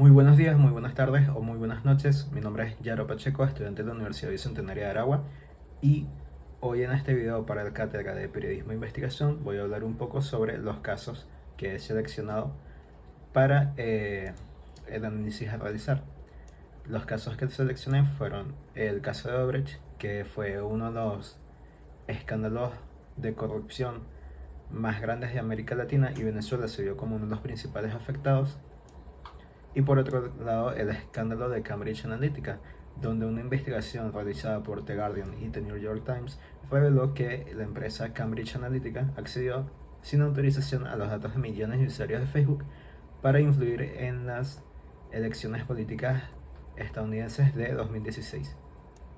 Muy buenos días, muy buenas tardes o muy buenas noches. Mi nombre es Yaro Pacheco, estudiante de la Universidad Bicentenaria de Aragua, y hoy en este video para la cátedra de Periodismo e Investigación voy a hablar un poco sobre los casos que he seleccionado para el análisis a realizar. Los casos que seleccioné fueron el caso de Odebrecht, que fue uno de los escándalos de corrupción más grandes de América Latina, y Venezuela se vio como uno de los principales afectados. Y por otro lado, el escándalo de Cambridge Analytica, donde una investigación realizada por The Guardian y The New York Times reveló que la empresa Cambridge Analytica accedió sin autorización a los datos de millones de usuarios de Facebook para influir en las elecciones políticas estadounidenses de 2016.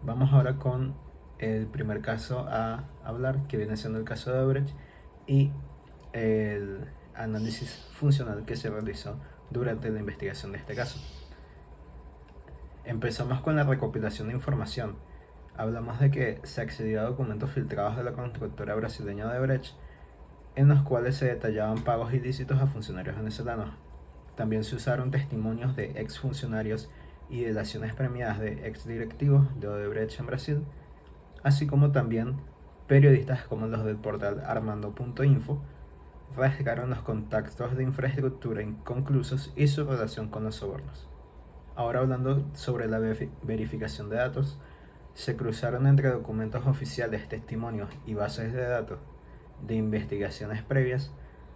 Vamos ahora con el primer caso a hablar, que viene siendo el caso de Odebrecht y el análisis funcional que se realizó durante la investigación de este caso. Empezamos con la recopilación de información. Hablamos de que se accedió a documentos filtrados de la constructora brasileña Odebrecht, en los cuales se detallaban pagos ilícitos a funcionarios venezolanos. También se usaron testimonios de exfuncionarios y delaciones premiadas de exdirectivos de Odebrecht en Brasil, así como también periodistas como los del portal Armando.info rasgaron los contactos de infraestructura inconclusos y su relación con los sobornos. Ahora, hablando sobre la verificación de datos, se cruzaron entre documentos oficiales, testimonios y bases de datos de investigaciones previas,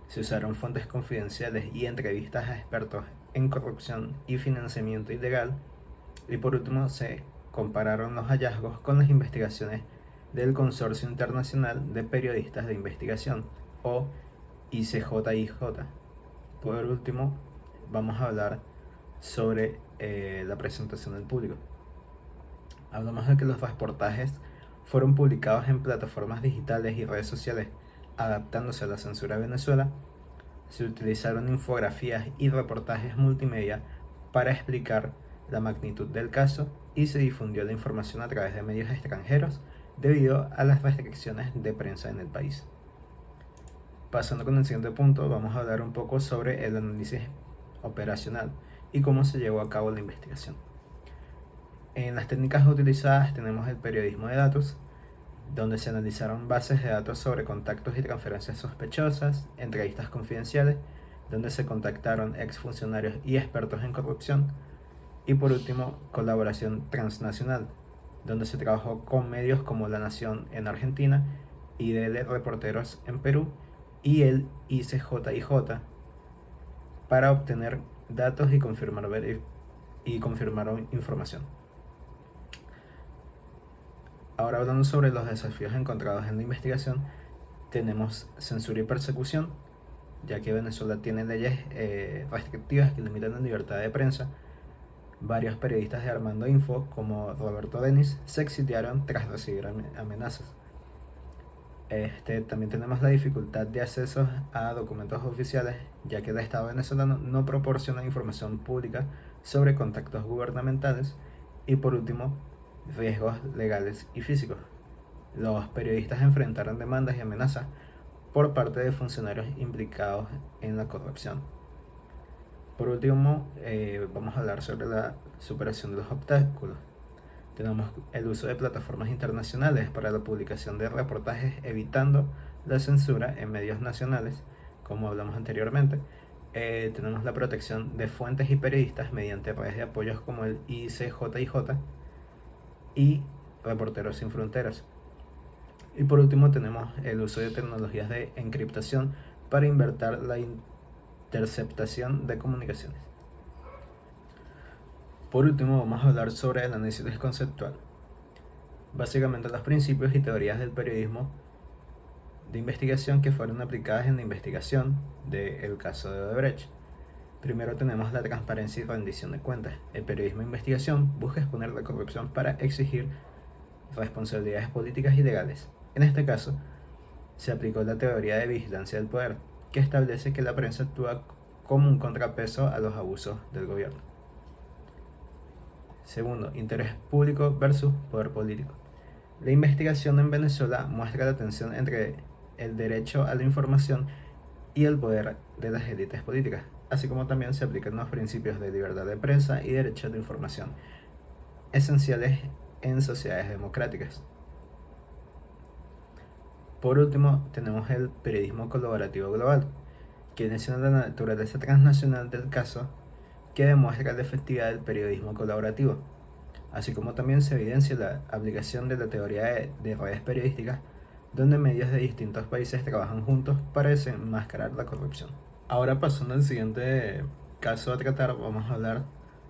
se usaron fuentes confidenciales y entrevistas a expertos en corrupción y financiamiento ilegal, y por último se compararon los hallazgos con las investigaciones del Consorcio Internacional de Periodistas de Investigación, o ICJIJ. Por último, vamos a hablar sobre la presentación del público. Hablamos de que los reportajes fueron publicados en plataformas digitales y redes sociales, adaptándose a la censura de Venezuela. Se utilizaron infografías y reportajes multimedia para explicar la magnitud del caso, y se difundió la información a través de medios extranjeros debido a las restricciones de prensa en el país. Pasando con el siguiente punto, vamos a hablar un poco sobre el análisis operacional y cómo se llevó a cabo la investigación. En las técnicas utilizadas tenemos el periodismo de datos, donde se analizaron bases de datos sobre contactos y transferencias sospechosas, entrevistas confidenciales, donde se contactaron exfuncionarios y expertos en corrupción, y por último, colaboración transnacional, donde se trabajó con medios como La Nación en Argentina, IDL Reporteros en Perú y el ICJIJ para obtener datos y confirmaron información. Ahora, hablando sobre los desafíos encontrados en la investigación, tenemos censura y persecución, ya que Venezuela tiene leyes restrictivas que limitan la libertad de prensa. Varios periodistas de Armando Info, como Roberto Denis, se exiliaron tras recibir amenazas. También tenemos la dificultad de acceso a documentos oficiales, ya que el Estado venezolano no proporciona información pública sobre contactos gubernamentales. Y por último, riesgos legales y físicos. Los periodistas enfrentaron demandas y amenazas por parte de funcionarios implicados en la corrupción. Por último, vamos a hablar sobre la superación de los obstáculos. Tenemos el uso de plataformas internacionales para la publicación de reportajes, evitando la censura en medios nacionales, como hablamos anteriormente. Tenemos la protección de fuentes y periodistas mediante redes de apoyos como el ICJIJ y Reporteros Sin Fronteras. Y por último tenemos el uso de tecnologías de encriptación para invertir la interceptación de comunicaciones. Por último, vamos a hablar sobre el análisis conceptual. Básicamente, los principios y teorías del periodismo de investigación que fueron aplicadas en la investigación del caso de Odebrecht. Primero tenemos la transparencia y rendición de cuentas. El periodismo de investigación busca exponer la corrupción para exigir responsabilidades políticas y legales. En este caso, se aplicó la teoría de vigilancia del poder, que establece que la prensa actúa como un contrapeso a los abusos del gobierno. Segundo, interés público versus poder político. La investigación en Venezuela muestra la tensión entre el derecho a la información y el poder de las élites políticas. así como también se aplican los principios de libertad de prensa y derecho de información, esenciales en sociedades democráticas. Por último, tenemos el periodismo colaborativo global, que viene siendo la naturaleza transnacional del caso que demuestra la efectividad del periodismo colaborativo, así como también se evidencia la aplicación de la teoría de redes periodísticas, donde medios de distintos países trabajan juntos para desenmascarar la corrupción. Ahora, pasando al siguiente caso a tratar, vamos a hablar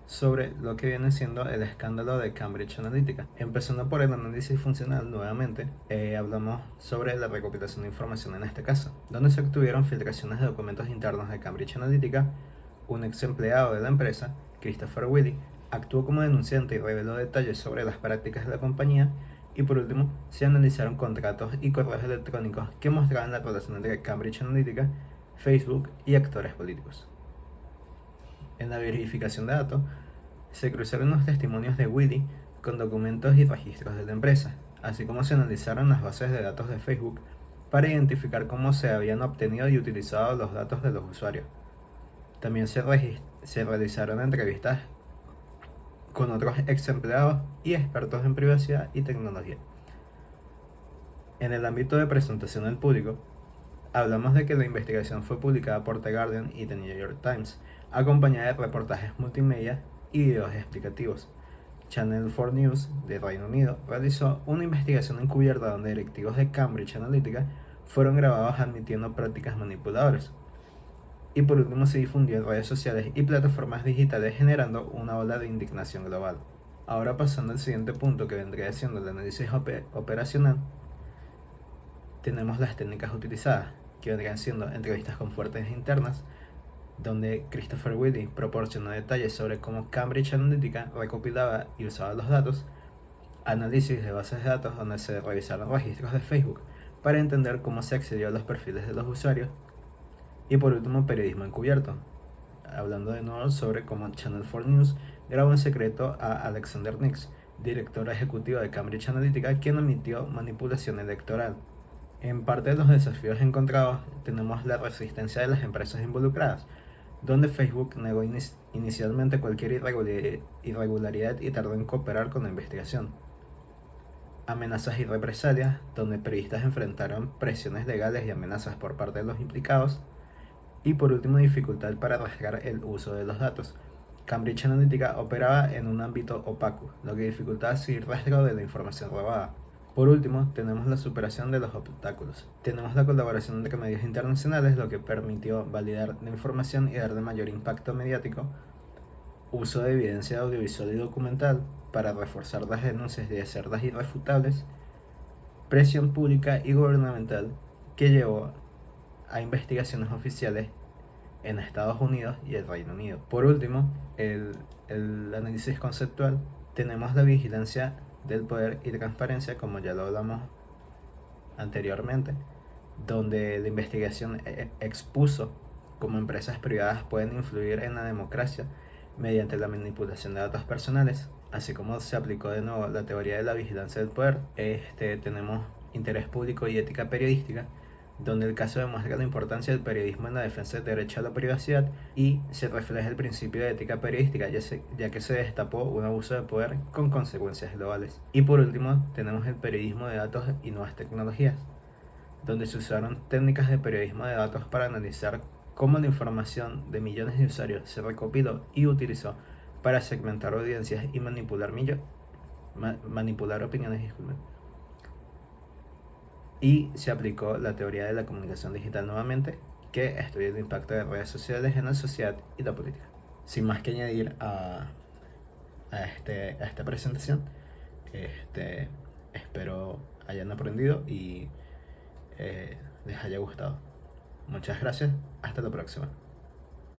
sobre lo que viene siendo el escándalo de Cambridge Analytica. Empezando por el análisis funcional, nuevamente, hablamos sobre la recopilación de información en este caso, donde se obtuvieron filtraciones de documentos internos de Cambridge Analytica. Un ex empleado de la empresa, Christopher Willey, actuó como denunciante y reveló detalles sobre las prácticas de la compañía. Y por último, se analizaron contratos y correos electrónicos que mostraban la relación entre Cambridge Analytica, Facebook y actores políticos. En la verificación de datos, se cruzaron los testimonios de Willey con documentos y registros de la empresa, así como se analizaron las bases de datos de Facebook para identificar cómo se habían obtenido y utilizado los datos de los usuarios. También se realizaron entrevistas con otros ex empleados y expertos en privacidad y tecnología. En el ámbito de presentación al público, hablamos de que la investigación fue publicada por The Guardian y The New York Times, acompañada de reportajes multimedia y videos explicativos. Channel 4 News de Reino Unido realizó una investigación encubierta donde directivos de Cambridge Analytica fueron grabados admitiendo prácticas manipuladoras. Y por último, se difundió en redes sociales y plataformas digitales, generando una ola de indignación global. Ahora, pasando al siguiente punto, que vendría siendo el análisis operacional, tenemos las técnicas utilizadas, que vendrían siendo entrevistas con fuentes internas, donde Christopher Willey proporcionó detalles sobre cómo Cambridge Analytica recopilaba y usaba los datos; análisis de bases de datos, donde se revisaron registros de Facebook para entender cómo se accedió a los perfiles de los usuarios; y por último, periodismo encubierto, hablando de nuevo sobre cómo Channel 4 News grabó en secreto a Alexander Nix, director ejecutivo de Cambridge Analytica, quien omitió manipulación electoral. En parte de los desafíos encontrados tenemos la resistencia de las empresas involucradas, donde Facebook negó inicialmente cualquier irregularidad y tardó en cooperar con la investigación. Amenazas y represalias, donde periodistas enfrentaron presiones legales y amenazas por parte de los implicados. Y por último, dificultad para rastrear el uso de los datos. Cambridge Analytica operaba en un ámbito opaco, lo que dificultaba seguir rastro de la información robada. Por último, tenemos la superación de los obstáculos. Tenemos la colaboración entre medios internacionales, lo que permitió validar la información y darle mayor impacto mediático. Uso de evidencia audiovisual y documental para reforzar las denuncias y hacerlas irrefutables. Presión pública y gubernamental que llevó a investigaciones oficiales en Estados Unidos y el Reino Unido. Por último, el análisis conceptual, tenemos la vigilancia del poder y transparencia, como ya lo hablamos anteriormente, donde la investigación expuso cómo empresas privadas pueden influir en la democracia mediante la manipulación de datos personales, así como se aplicó de nuevo la teoría de la vigilancia del poder. Tenemos interés público y ética periodística, donde el caso demuestra la importancia del periodismo en la defensa del derecho a la privacidad y se refleja el principio de ética periodística, ya que se destapó un abuso de poder con consecuencias globales. Y por último, tenemos el periodismo de datos y nuevas tecnologías, donde se usaron técnicas de periodismo de datos para analizar cómo la información de millones de usuarios se recopiló y utilizó para segmentar audiencias y manipular opiniones. Y se aplicó la teoría de la comunicación digital nuevamente, que estudia el impacto de redes sociales en la sociedad y la política. Sin más que añadir a esta presentación, espero hayan aprendido y les haya gustado. Muchas gracias, hasta la próxima.